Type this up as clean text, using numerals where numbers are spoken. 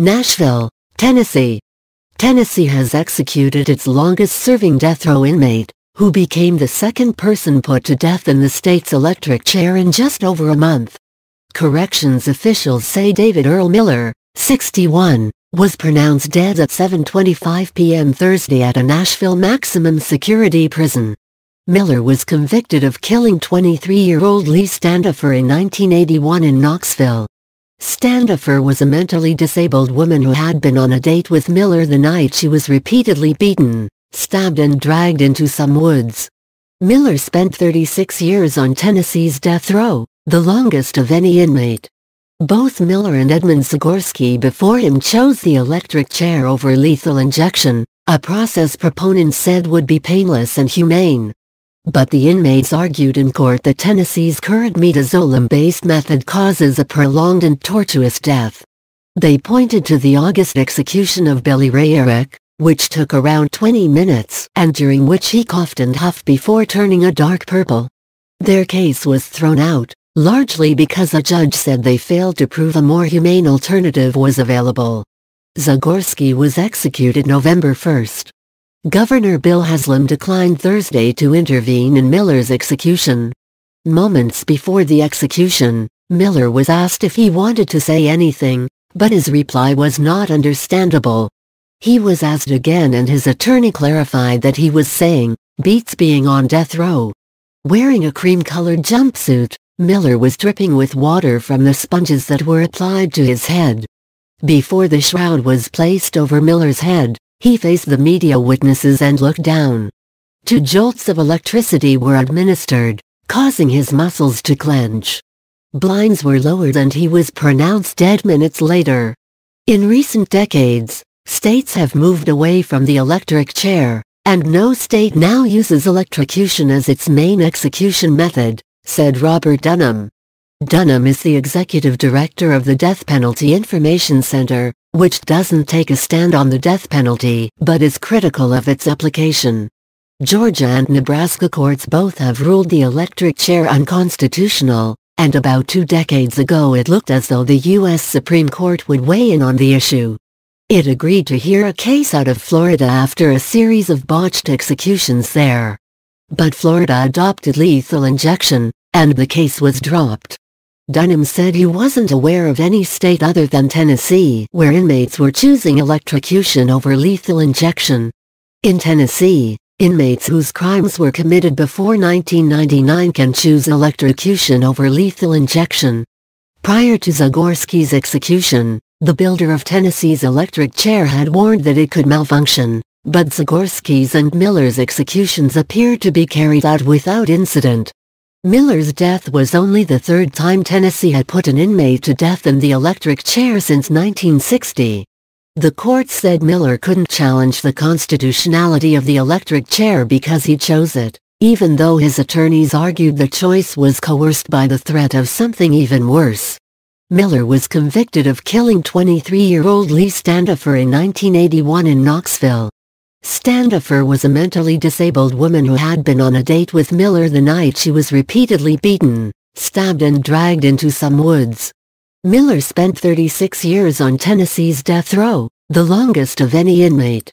Nashville, Tennessee. Tennessee has executed its longest-serving death row inmate, who became the second person put to death in the state's electric chair in just over a month. Corrections officials say David Earl Miller, 61, was pronounced dead at 7:25 p.m. Thursday at a Nashville maximum security prison. Miller was convicted of killing 23-year-old Lee Standifer in 1981 in Knoxville. Standifer was a mentally disabled woman who had been on a date with Miller the night she was repeatedly beaten, stabbed and dragged into some woods. Miller spent 36 years on Tennessee's death row, the longest of any inmate. Both Miller and Edmund Zagorski before him chose the electric chair over lethal injection, a process proponents said would be painless and humane. But the inmates argued in court that Tennessee's current midazolam-based method causes a prolonged and tortuous death. They pointed to the August execution of Billy Ray Eric, which took around 20 minutes and during which he coughed and huffed before turning a dark purple. Their case was thrown out, largely because a judge said they failed to prove a more humane alternative was available. Zagorski was executed November 1. Governor Bill Haslam declined Thursday to intervene in Miller's execution. Moments before the execution, Miller was asked if he wanted to say anything, but his reply was not understandable. He was asked again and his attorney clarified that he was saying, "Beats being on death row." Wearing a cream-colored jumpsuit, Miller was dripping with water from the sponges that were applied to his head. Before the shroud was placed over Miller's head, he faced the media witnesses and looked down. 2 jolts of electricity were administered, causing his muscles to clench. Blinds were lowered and he was pronounced dead minutes later. In recent decades, states have moved away from the electric chair, and no state now uses electrocution as its main execution method, said Robert Dunham. Dunham is the executive director of the Death Penalty Information Center, which doesn't take a stand on the death penalty but is critical of its application. Georgia and Nebraska courts both have ruled the electric chair unconstitutional, and about 2 decades ago it looked as though the U.S. Supreme Court would weigh in on the issue. It agreed to hear a case out of Florida after a series of botched executions there. But Florida adopted lethal injection, and the case was dropped. Dunham said he wasn't aware of any state other than Tennessee where inmates were choosing electrocution over lethal injection. In Tennessee, inmates whose crimes were committed before 1999 can choose electrocution over lethal injection. Prior to Zagorski's execution, the builder of Tennessee's electric chair had warned that it could malfunction, but Zagorski's and Miller's executions appeared to be carried out without incident. Miller's death was only the 3rd time Tennessee had put an inmate to death in the electric chair since 1960. The court said Miller couldn't challenge the constitutionality of the electric chair because he chose it, even though his attorneys argued the choice was coerced by the threat of something even worse. Miller was convicted of killing 23-year-old Lee Standifer in 1981 in Knoxville. Standifer was a mentally disabled woman who had been on a date with Miller the night she was repeatedly beaten, stabbed and dragged into some woods. Miller spent 36 years on Tennessee's death row, the longest of any inmate.